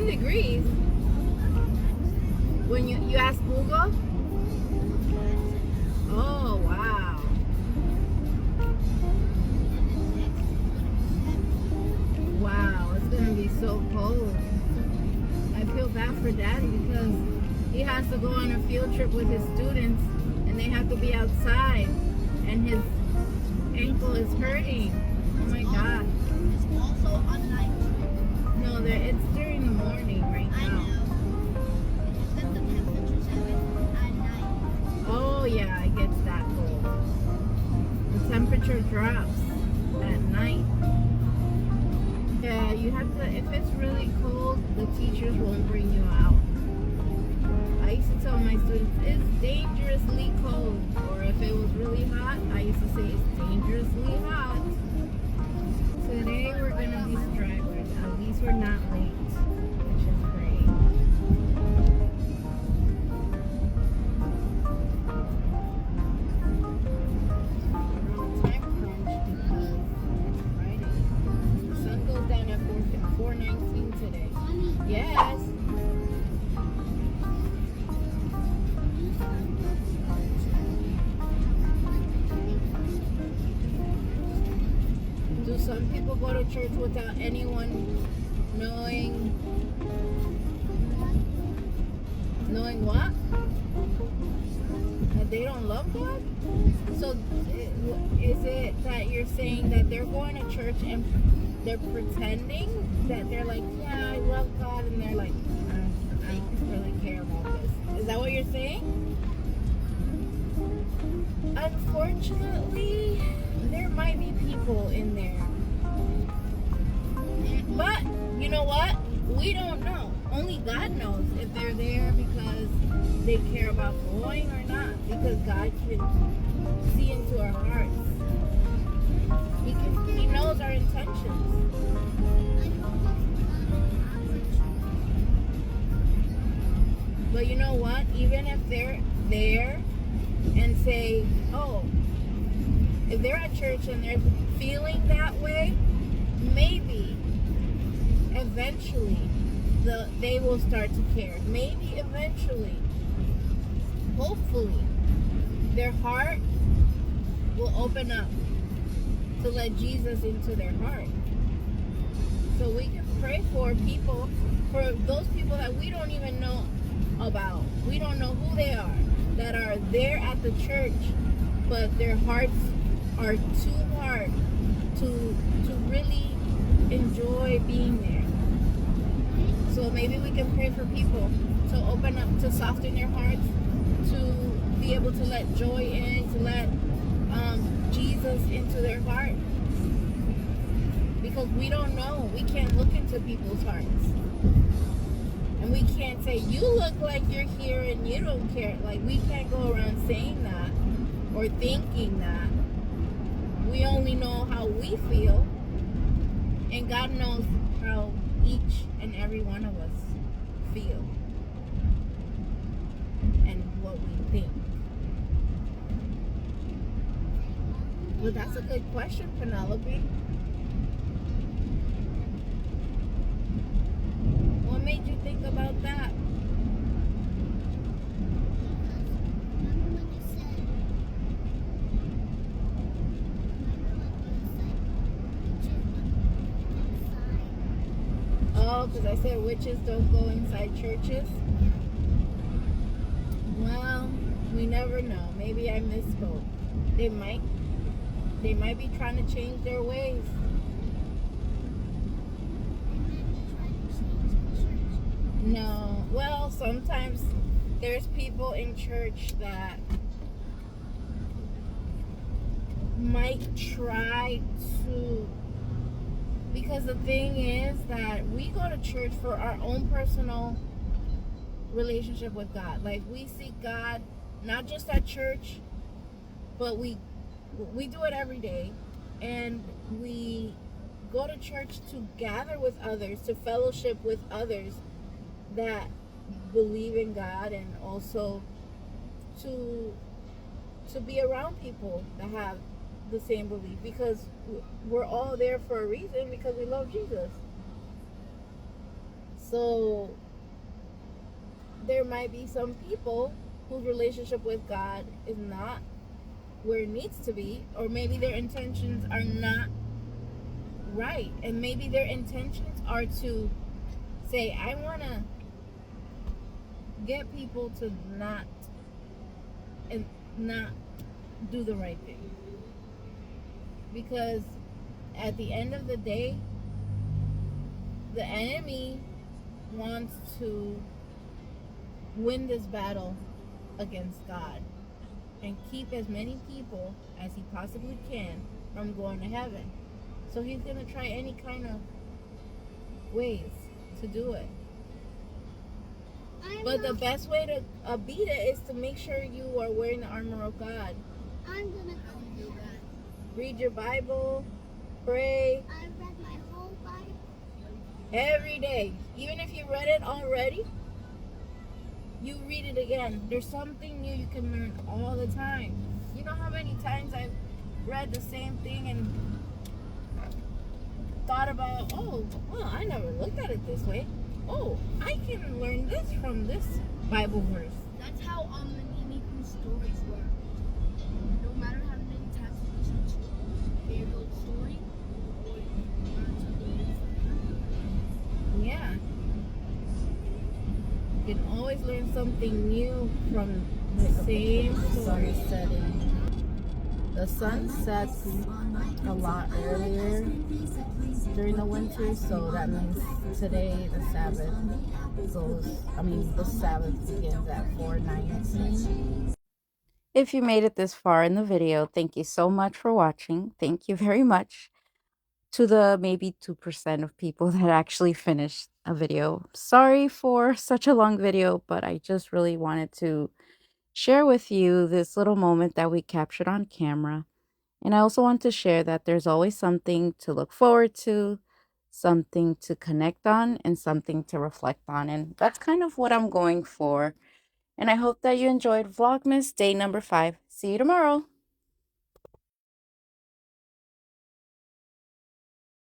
10 degrees. When you ask Google? Oh, wow. Wow, it's going to be so cold. I feel bad for Daddy because he has to go on a field trip with his students and they have to be outside and his ankle is hurting. Oh my God. It's also a night. No, it's during the morning right now. I know. It's just the temperature 7 at night. Oh yeah, it gets that cold. The temperature drops at night. Yeah, you have to, if it's really cold, the teachers won't bring you out. I used to tell my students, it's dangerously cold. Or if it was really hot, I used to say it's dangerously hot. Today we're going to be stragglers. At least we're not late, which is great. We're on time crunch because it's Friday. The sun goes down at 4:19 today. Yes. Do some people go to church without anyone knowing what? That they don't love God? So is it that you're saying that they're going to church and they're pretending that they're like, yeah, I love God, and they're like, I don't really care about this. Is that what you're saying? Unfortunately, there might be people in there. But, you know what? We don't know. Only God knows if they're there because they care about going or not. Because God can see into our hearts. He knows our intentions. But you know what? Even if they're there and say, oh, if they're at church and they're feeling that way, maybe eventually they will start to care. Maybe eventually, hopefully, their heart will open up to let Jesus into their heart. So we can pray for people, for those people that we don't even know about. We don't know who they are, that are there at the church, but their hearts are too hard to really enjoy being there. So maybe we can pray for people to open up, to soften their hearts, to be able to let joy in, to let Jesus into their heart. Because we don't know. We can't look into people's hearts. And we can't say, you look like you're here and you don't care. Like, we can't go around saying that or thinking that. We only know how we feel. And God knows how each and every one of us feel. And what we think. Well, that's a good question, Penelope. What made you think about that? Oh, because I said witches don't go inside churches? Well, we never know. Maybe I misspoke. They might be trying to change their ways. No. Well, sometimes there's people in church that might try to, because the thing is that we go to church for our own personal relationship with God. Like, we seek God not just at church, but we do it every day, and we go to church to gather with others, to fellowship with others that believe in God, and also to be around people that have the same belief, because we're all there for a reason, because we love Jesus. So there might be some people whose relationship with God is not where it needs to be, or maybe their intentions are not right, and maybe their intentions are to say, I want to get people to not do the right thing, because at the end of the day, the enemy wants to win this battle against God and keep as many people as he possibly can from going to heaven. So he's going to try any kind of ways to do it. But the best way to beat it is to make sure you are wearing the armor of God. I'm gonna go do that. Read your Bible, pray. I read my whole Bible Every day. Even if you read it already, you read it again. There's something new you can learn all the time. You know how many times I've read the same thing and thought about, oh, well, I never looked at it this way. Oh, I can learn this from this Bible verse. That's how Maniniku stories work. No matter how many times you listen to a real story, or you learn something new from it. Yeah. You can always learn something new from the same story. Setting. The sun sets a lot earlier during the winter, so that means today the Sabbath begins at 4:19. If you made it this far in the video, thank you so much for watching. Thank you very much to the maybe 2% of people that actually finished a video. Sorry for such a long video, but I just really wanted to share with you this little moment that we captured on camera. And I also want to share that there's always something to look forward to, something to connect on, and something to reflect on. And that's kind of what I'm going for. And I hope that you enjoyed Vlogmas day number 5. See you tomorrow.